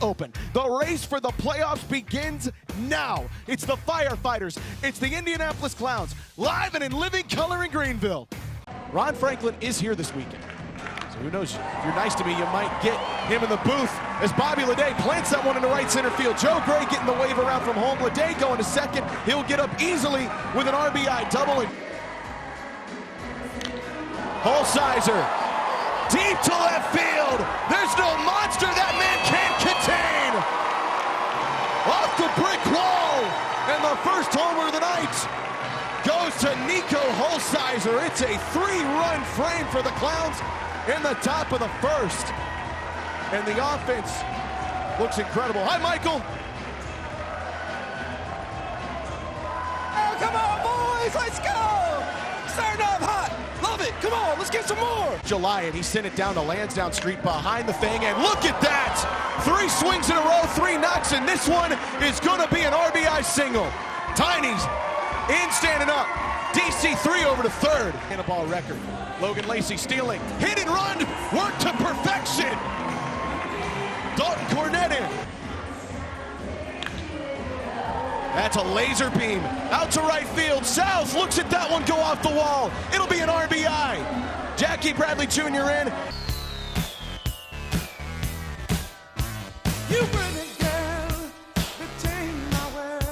open. The race for the playoffs begins now. It's the Firefighters. It's the Indianapolis Clowns, live and in living color in Greenville. Ron Franklin is here this weekend. So who knows, if you're nice to me, you might get him in the booth as Bobby Leday plants that one into right center field. Joe Gray getting the wave around from home. Leday going to second. He'll get up easily with an RBI double. Holsizer, deep to left field. There's no monster that man can't contain. Off the brick wall, and the first homer of the night goes to Nico Holsizer. It's a 3-run frame for the Clowns in the top of the first. And the offense looks incredible. Hi, Michael. Oh, come on, boys, let's go. Starting off hot. Love it. Come on, let's get some more. July, and he sent it down to Lansdowne Street behind the thing, and look at that! 3 swings in a row, 3 knocks, and this one is going to be an RBI single. Tiny's in, standing up. DC 3 over to third. And a ball record. Logan Lacey stealing. Hit and run, work to perfection. Dalton Cornett in. That's a laser beam out to right field. South looks at that one go off the wall. It'll be an RBI. Jackie Bradley Jr. in. You pretty girl, retain my world.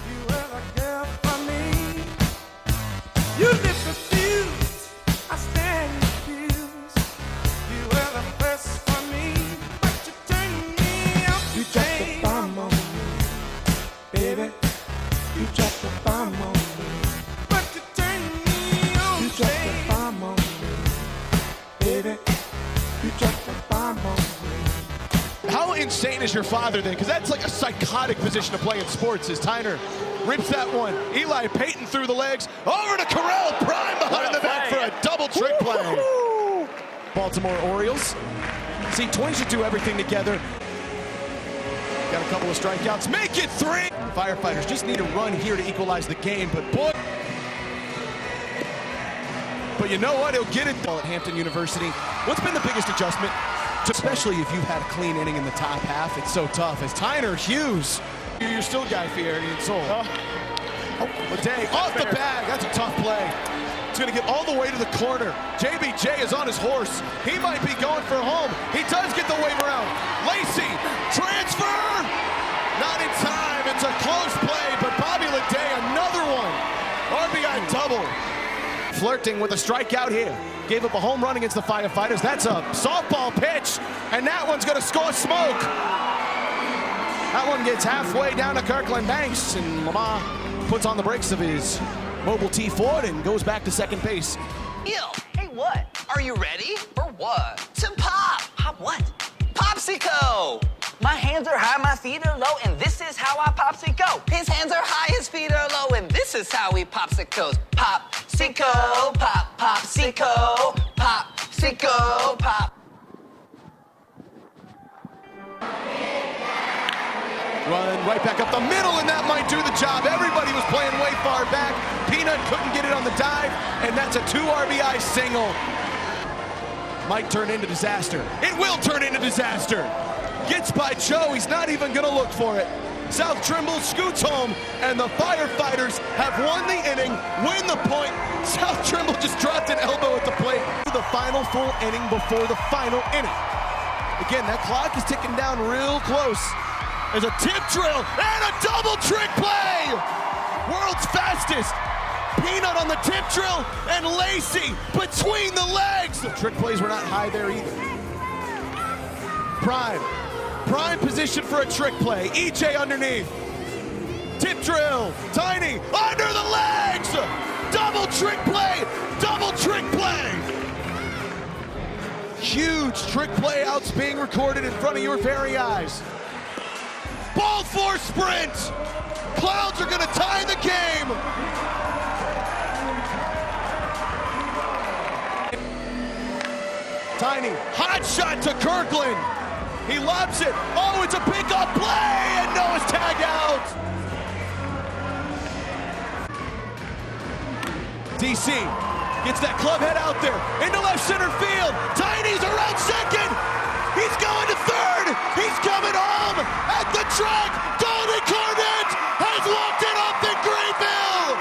You ever care for me? You live refused, I stand refused. You ever press for me, but you turn me up. You dropped the bomb on me, baby. You dropped the bomb on me, but you turn me on. You dropped the bomb on me, baby. You dropped the bomb on me. How insane is your father then? Because that's like a psychotic position to play in sports as Tyner rips that one. Eli Payton through the legs. Over to Carell. Prime behind the back for a double trick play. Baltimore Orioles. See, twins should do everything together. Got a couple of strikeouts. Make it 3. Firefighters just need a run here to equalize the game. But boy. But you know what? He'll get it at Hampton University. What's been the biggest adjustment? Especially if you've had a clean inning in the top half, it's so tough. As Tyner Hughes, you're still Guy Fieri and Soul. Leday off the bag, that's a tough play. It's gonna get all the way to the corner. JBJ is on his horse. He might be going for home. He does get the wave around. Lacey, transfer! Not in time, it's a close play, but Bobby Leday, another one. RBI double. Flirting with a strikeout here. Gave up a home run against the Firefighters. That's a softball pitch, and that one's gonna score smoke. That one gets halfway down to Kirkland Banks, and Lamar puts on the brakes of his Mobile T Ford and goes back to second base. Ew. Hey, what? Are you ready? For what? To pop. Pop what? Popsicle. My hands are high, my feet are low, and this is how I popsicle. His hands are high, his feet are low, and this is how he popsicles. Popsicle, pop, popsicle, popsicle, pop. Run right back up the middle, and that might do the job. Everybody was playing way far back. Peanut couldn't get it on the dive, and that's a 2 RBI single. Might turn into disaster. It will turn into disaster. Gets by Joe, he's not even gonna look for it. South Trimble scoots home, and the Firefighters have won the inning, win the point. South Trimble just dropped an elbow at the plate. The final full inning before the final inning. Again, that clock is ticking down real close. There's a tip drill and a double trick play! World's fastest. Peanut on the tip drill, and Lacey between the legs. The trick plays were not high there either. Prime position for a trick play. EJ underneath. Tip drill. Tiny under the legs. Double trick play. Double trick play. Huge trick play outs being recorded in front of your very eyes. Ball 4 sprint. Clowns are going to tie the game. Tiny hot shot to Kirkland. He lobs it. Oh, it's a pickup play, and Noah's tagged out. DC gets that club head out there into left center field. Tiny's around second. He's going to third. He's coming home at the track. Golden Cornet has walked it up in Greenville.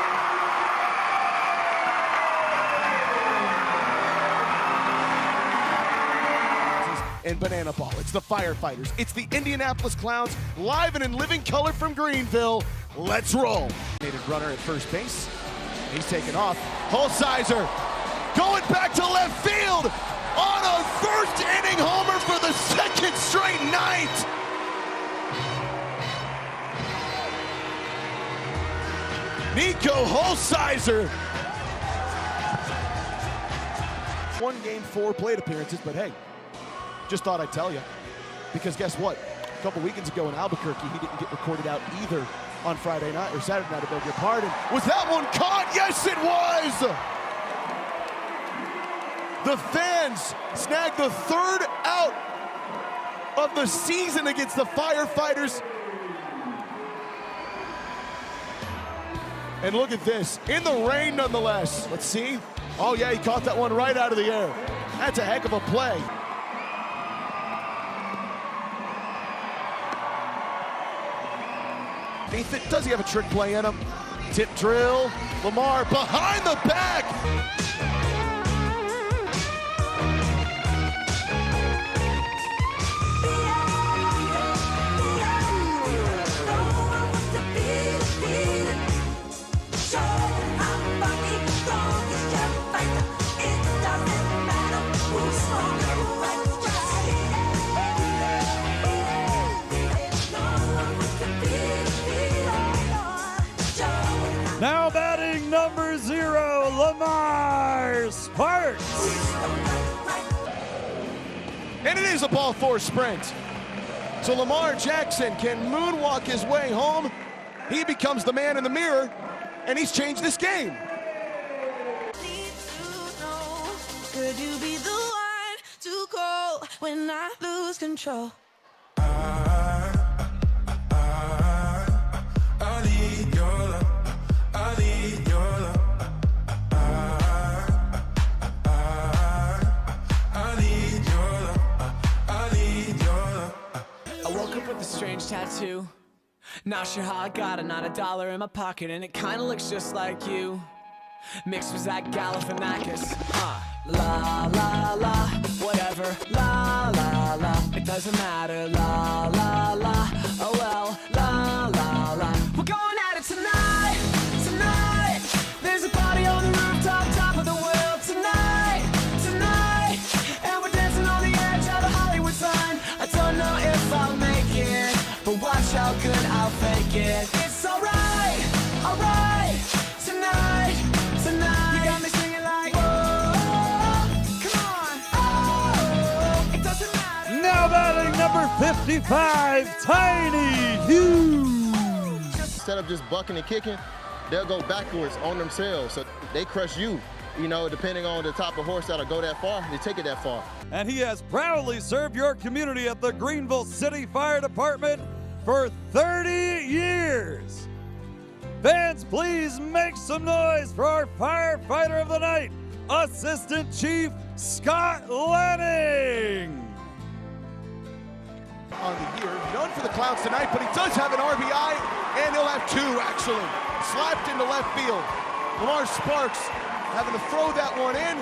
And Banana Ball. It's the Firefighters. It's the Indianapolis Clowns, live and in living color from Greenville. Let's roll. Runner at first base. He's taken off. Holsizer going back to left field on a first inning homer for the second straight night. Nico Holsizer. 1 game, 4 plate appearances, but hey, just thought I'd tell you. Because guess what? A couple weekends ago in Albuquerque, he didn't get recorded out either on Friday night, or Saturday night, I beg your pardon. Was that one caught? Yes, it was! The fans snagged the 3rd out of the season against the Firefighters. And look at this, in the rain nonetheless. Let's see. Oh yeah, he caught that one right out of the air. That's a heck of a play. Does he have a trick play in him? Tip drill, Lamar behind the back. Now batting number 0, Lamar Sparks. And it is a ball 4 sprint. So Lamar Jackson can moonwalk his way home. He becomes the man in the mirror, and he's changed this game. Could you be the one to call when I lose control? I need your love. I need your love. I need your love. I need your love. I woke up with a strange tattoo. Not sure how I got it, not a dollar in my pocket, and it kinda looks just like you. Mixed with that Galifianakis. La la la, whatever. La la la, it doesn't matter. La la la, oh well. La la la, we're going at it tonight, tonight. There's a party on the rooftop, top of the world tonight, tonight. And we're dancing on the edge of the Hollywood sign. I don't know if I'll make it, but watch how good I'll fake it. It's alright, alright, tonight, tonight. You got me singing like, whoa, come on, oh, it doesn't matter. Now batting number 55, Tiny Hughes. Instead of just bucking and kicking, they'll go backwards on themselves. So they crush you, you know, depending on the type of horse that'll go that far, they take it that far. And he has proudly served your community at the Greenville City Fire Department for 30 years. Fans, please make some noise for our firefighter of the night, Assistant Chief Scott Lanning. On the year, none for the Clowns tonight, but he does have an RBI, and he'll have 2 actually. Slapped into left field. Lamar Sparks having to throw that one in,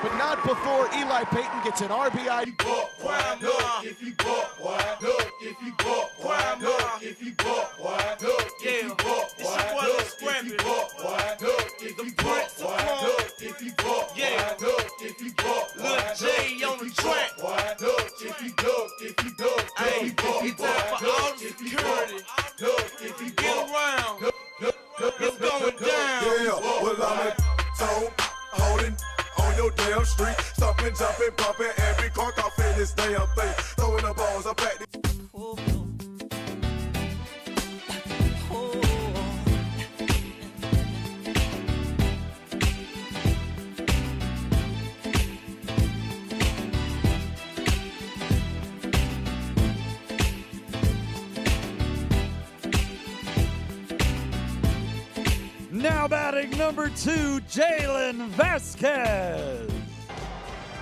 but not before Eli Payton gets an RBI. If you buck, why look? If you buck, why look? If you buck, why look? If you buck, why look? If you buck, why look? If you buck, why look? If you buck, why look? If you buck, why look? On the track. Why look? If you duck, if you duck, if you buck, it's time for all the security. look, if you Get buck, around. look, It's going down. Yeah, well I'm at zone, holding on your damn street, stomping, jumping, bumping, every car off in this damn thing, throwing the balls up at the Now batting number 2, Jalen Vasquez.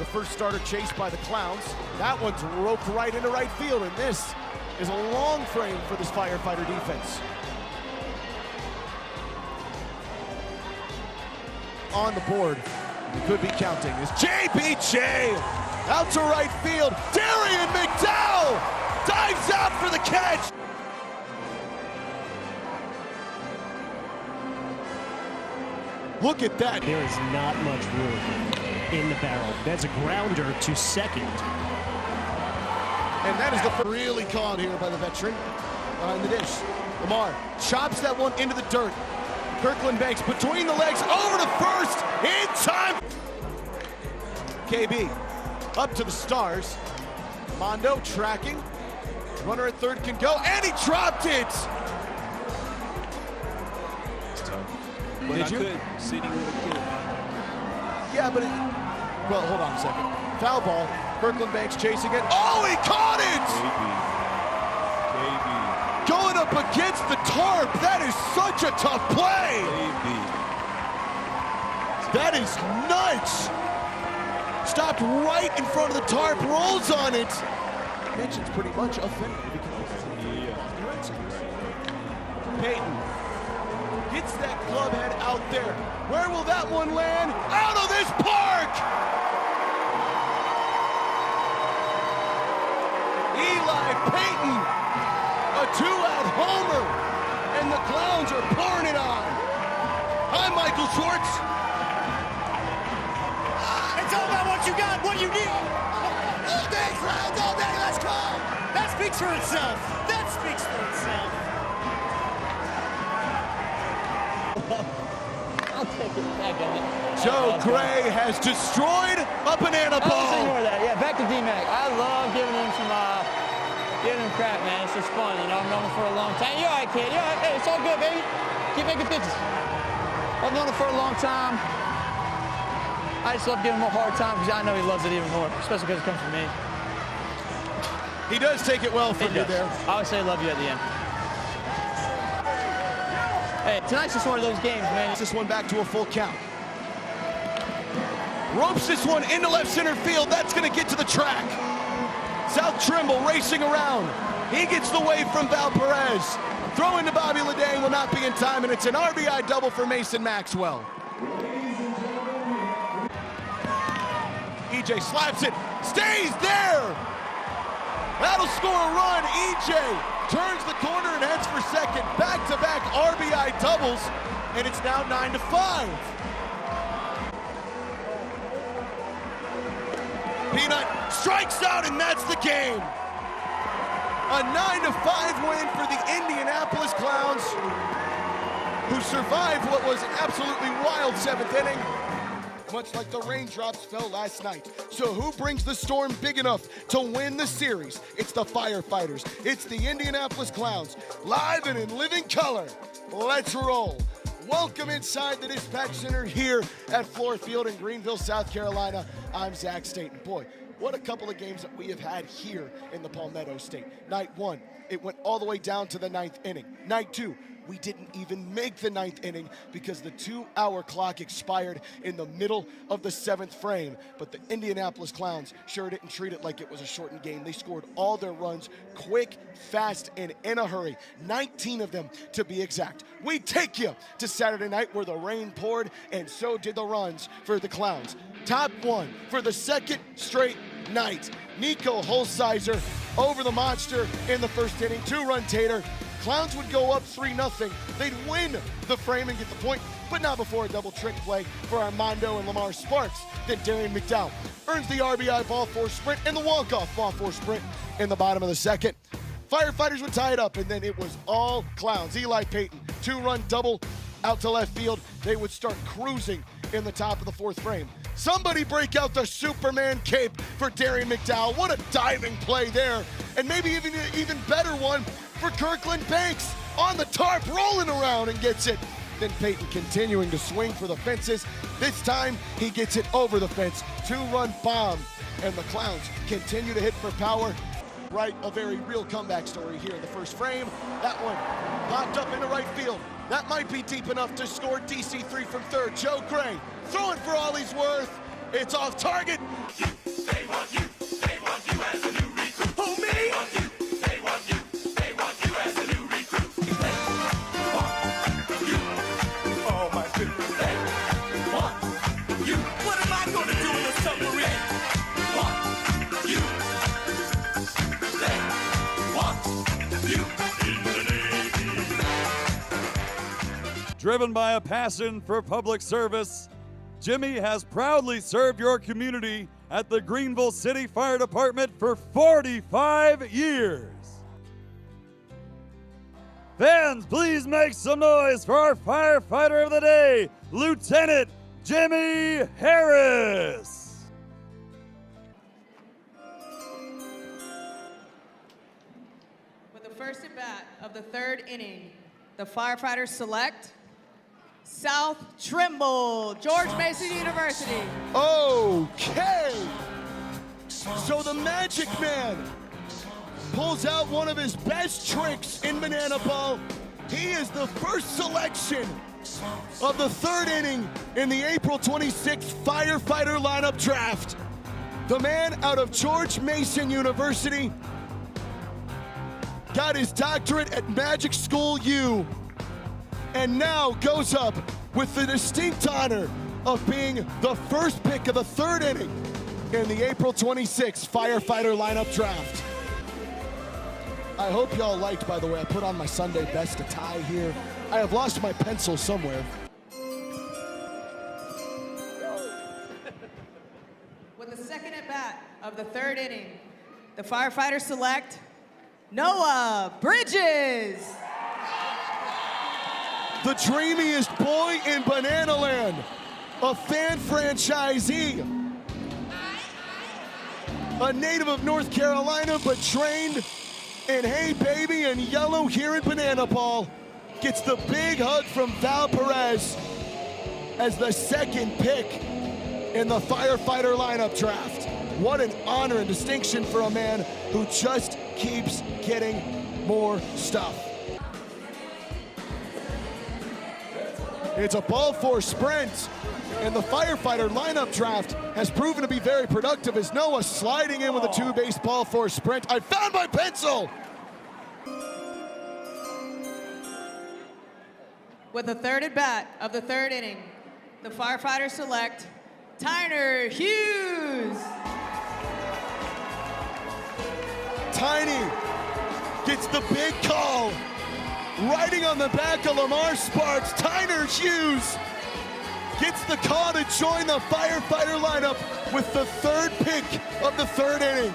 The first starter chased by the Clowns. That one's roped right into right field, and this is a long frame for this Firefighter defense. On the board, we could be counting, is JBJ out to right field. Darian McDowell dives out for the catch. Look at that. There is not much room in the barrel. That's a grounder to second. And that is the really caught here by the veteran behind the dish. Lamar chops that one into the dirt. Kirkland Banks between the legs, over to first, in time. KB up to the stars. Mondo tracking. Runner at third can go, and he dropped it. But Did I you? could, sitting with a kid. Yeah, but well, hold on a second. Foul ball. Kirkland Banks chasing it. Oh, he caught it! Baby. Going up against the tarp. That is such a tough play. Baby. That is nuts. Stopped right in front of the tarp. Rolls on it. Mention's pretty much offended. Peyton gets that club head out there. Where will that one land? Out of this park! Eli Peyton, a two-out homer, and the Clowns are pouring it on. I'm Michael Schwartz. It's all about what you got, what you need. All day, Clowns, all day, let's go! That speaks for itself. That speaks for itself. I'll take it back on it. Joe Gray has destroyed a banana Let's ball. ignore that. Yeah, back to D-Mac. I love giving him some, giving him crap, man. It's just fun, you know. I've known him for a long time. You're all right, kid. You're all right. Hey, it's all good, baby. Keep making pitches. I've known him for a long time. I just love giving him a hard time because I know he loves it even more, especially because it comes from me. He does take it well from you there. I always say I love you at the end. Hey, tonight's just one of those games, man. This one back to a full count. Ropes this one into left center field. That's going to get to the track. South Trimble racing around. He gets the wave from Val Perez. Throw into Bobby Leday will not be in time, and it's an RBI double for Mason Maxwell. EJ slaps it, stays there. That'll score a run. EJ turns the corner and heads for second. Back-to-back RBI doubles, and it's now 9-5. Peanut strikes out, and that's the game. A 9-5 win for the Indianapolis Clowns, who survived what was an absolutely wild seventh inning, much like the raindrops fell last night. So who brings the storm big enough to win the series? It's the Firefighters. It's the Indianapolis Clowns, live and in living color. Let's roll. Welcome inside the Dispatch Center here at Fluor Field in Greenville, South Carolina. I'm Zach Staten. Boy, what a couple of games that we have had here in the Palmetto State. Night one, it went all the way down to the 9th inning. Night two, we didn't even make the 9th inning because the 2-hour clock expired in the middle of the 7th frame. But the Indianapolis Clowns sure didn't treat it like it was a shortened game. They scored all their runs quick, fast, and in a hurry. 19 of them to be exact. We take you to Saturday night where the rain poured, and so did the runs for the Clowns. Top one for the second straight night. Nico Holsizer over the monster in the first inning. 2-run tater. Clowns would go up 3-0. They'd win the frame and get the point, but not before a double trick play for Armando and Lamar Sparks. Then Darian McDowell earns the RBI ball four sprint and the walk-off ball four sprint in the bottom of the second. Firefighters would tie it up, and then it was all Clowns. Eli Peyton, 2-run double out to left field. They would start cruising in the top of the 4th frame. Somebody break out the Superman cape for Darian McDowell. What a diving play there. And maybe even an even better one for Kirkland Banks on the tarp, rolling around and gets it. Then Peyton continuing to swing for the fences. This time he gets it over the fence. 2-run bomb, and the Clowns continue to hit for power. Right, a very real comeback story here in the first frame. That one popped up into right field. That might be deep enough to score. DC3 from third. Joe Gray throwing for all he's worth. It's off target. you in the Navy. Driven by a passion for public service, Jimmy has proudly served your community at the Greenville City Fire Department for 45 years. Fans, please make some noise for our firefighter of the day, Lieutenant Jimmy Harris. With the first at bat of the third inning, the Firefighters select South Trimble, George Mason University. Okay. So the Magic Man pulls out one of his best tricks in banana ball. He is the first selection of the third inning in the April 26th Firefighter lineup draft. The man out of George Mason University got his doctorate at Magic School U, and now goes up with the distinct honor of being the first pick of the third inning in the April 26th Firefighter lineup draft. I hope y'all liked, by the way, I put on my Sunday best to tie here. I have lost my pencil somewhere. With the second at bat of the third inning, the Firefighters select Noah Bridges. The dreamiest boy in Banana Land, a fan franchisee, a native of North Carolina, but trained in Hey Baby and Yellow here in Banana Ball, gets the big hug from Val Perez as the second pick in the Firefighter lineup draft. What an honor and distinction for a man who just keeps getting more stuff. It's a ball four sprint, and the Firefighter lineup draft has proven to be very productive as Noah sliding in with a two-base ball four sprint. I found my pencil! With the third at bat of the third inning, the Firefighters select Tyner Hughes. Tiny gets the big call. Riding on the back of Lamar Sparks, Tyner Hughes gets the call to join the Firefighter lineup with the third pick of the third inning.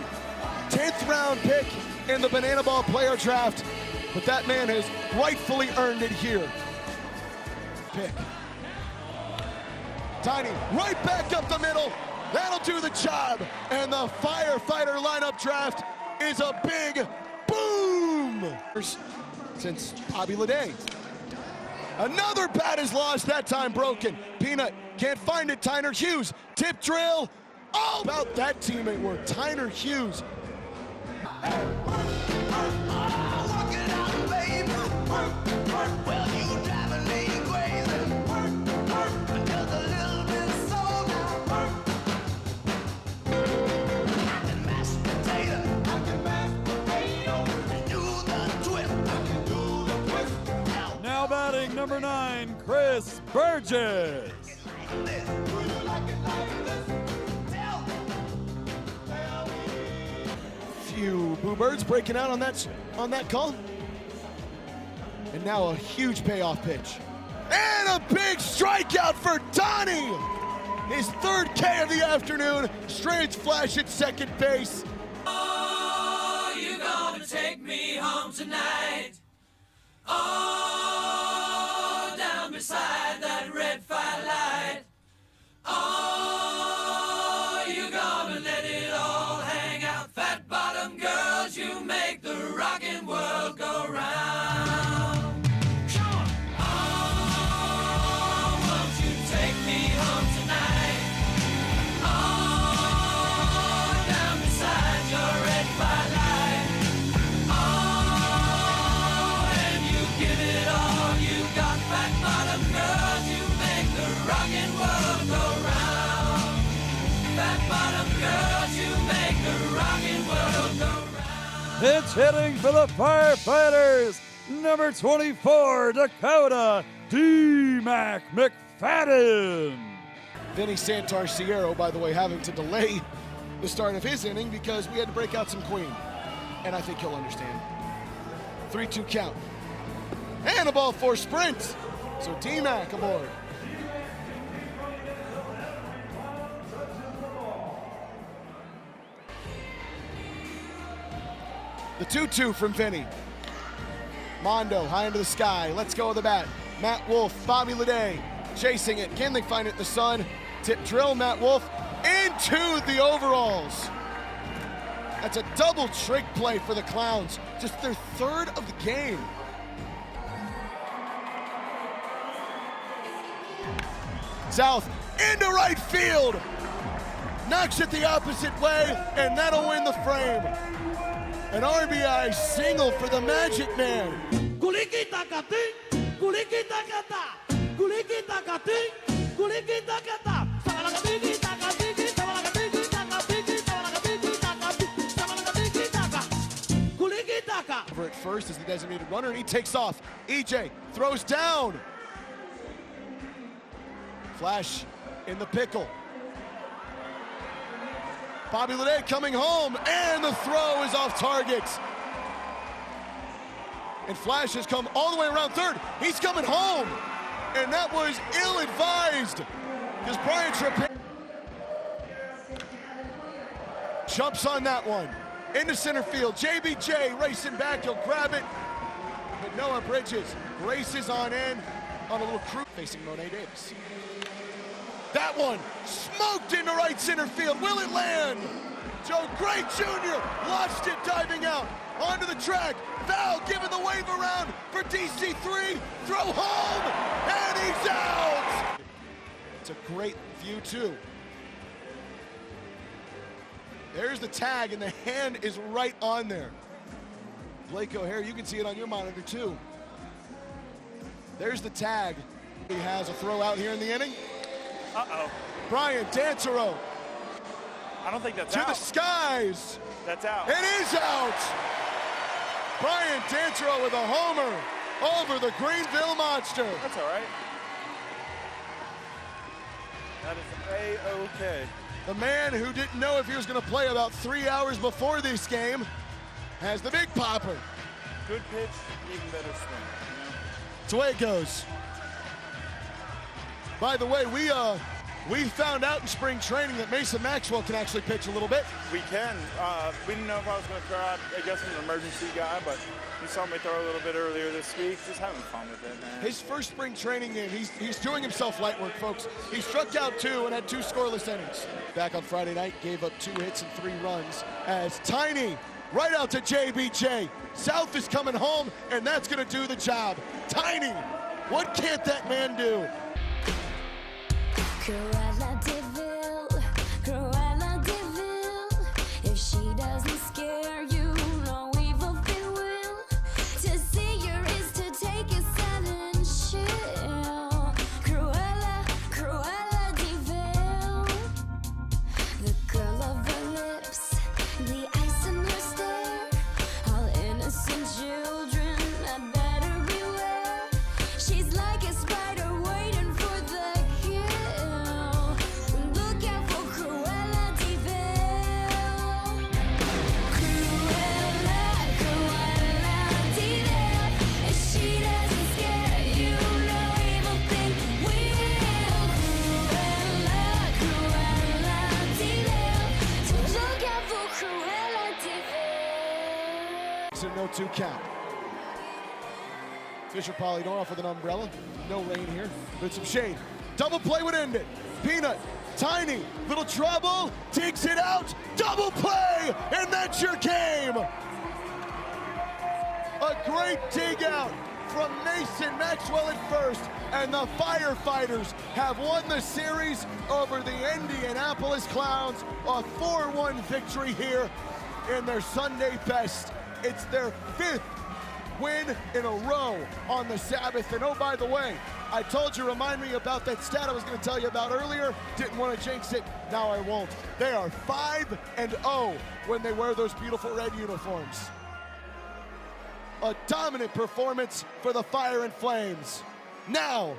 10th round pick in the Banana Ball player draft, but that man has rightfully earned it here. Pick. Tiny right back up the middle. That'll do the job. And the Firefighter lineup draft is a big boom since Bobby Leday. Another bat is lost, that time broken. Peanut can't find it. Tyner Hughes, tip drill. Oh, about that teammate work. Tyner Hughes. Now batting number 9, Chris Burgess. Few Boo Birds breaking out on that call. And now a huge payoff pitch. And a big strikeout for Donnie! His third K of the afternoon. Strange flash at second base. Oh, you gonna take me home tonight? Oh, down beside that red firelight. Oh, you gonna let it all hang out? Fat bottom girls, you make the rockin' world go round. Oh, won't you take me home tonight? Oh, down beside your red firelight. Oh, and you give it all you got. Fat bottom girls, you make the rockin' world go round. Fat bottom girls, you make the rockin' world go round. Pitch hitting for the Firefighters, number 24, Dakota D-Mac McFadden. Vinny Santar-Sierra, by the way, having to delay the start of his inning because we had to break out some Queen. And I think he'll understand. 3-2 count. And a ball for sprint. So D-Mac aboard. The 2-2 from Vinny. Mondo high into the sky. Let's go with the bat. Matt Wolf, Bobby Leday chasing it. Can they find it in the sun? Tip drill, Matt Wolf into the overalls. That's a double trick play for the Clowns. Just their third of the game. South into right field. Knocks it the opposite way, and that'll win the frame. An RBI single for the Magic Man. Over at first is the designated runner, and he takes off. EJ throws down. Flash in the pickle. Bobby Leday coming home, and the throw is off target. And Flash has come all the way around third. He's coming home, and that was ill-advised because Brian Trape jumps on that one. Into center field, JBJ racing back, he'll grab it. But Noah Bridges races on in on a little crew facing Monet Davis. That one smoked into right center field. Will it land? Joe Gray Jr. lost it diving out onto the track. Val giving the wave around for DC3. Throw home, and he's out. It's a great view too. There's the tag, and the hand is right on there. Blake O'Hare, you can see it on your monitor too. There's the tag. He has a throw out here in the inning. Uh-oh. Brian Dancero. I don't think that's to out. The skies. That's out. It is out. Brian Dancero with a homer over the Greenville Monster. That's all right. That is A-okay. The man who didn't know if he was going to play about 3 hours before this game has the big popper. Good pitch, even better swing. That's the way it goes. By the way, we found out in spring training that Mason Maxwell can actually pitch a little bit. We can. We didn't know if I was going to throw out, I guess, an emergency guy, but you saw me throw a little bit earlier this week. Just having fun with it, man. His first spring training game, he's doing himself light work, folks. He struck out 2 and had 2 scoreless innings. Back on Friday night, gave up 2 hits and 3 runs as Tiny right out to JBJ. South is coming home, and that's going to do the job. Tiny, what can't that man do? Cruella de Vil, Cruella de Vil. If she doesn't scare you, no evil thing will. To see her is to take a sudden chill. Cruella, Cruella de Vil. The curl of her lips, the ice in her stare. All innocent children had better beware. She's like a spider waiting for the kill. It's a 0-2 count. Fisher Polydorov with an umbrella. No rain here, but some shade. Double play would end it. Peanut, Tiny, little trouble, takes it out. Double play, and that's your game. A great dig out from Mason Maxwell at first, and the Firefighters have won the series over the Indianapolis Clowns. A 4-1 victory here in their Sunday best. It's their 5th win in a row on the Sabbath. And oh, by the way, I told you, remind me about that stat I was going to tell you about earlier. Didn't want to jinx it. Now I won't. They are 5-0 when they wear those beautiful red uniforms. A dominant performance for the Fire and Flames. Now,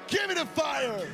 give me the fire.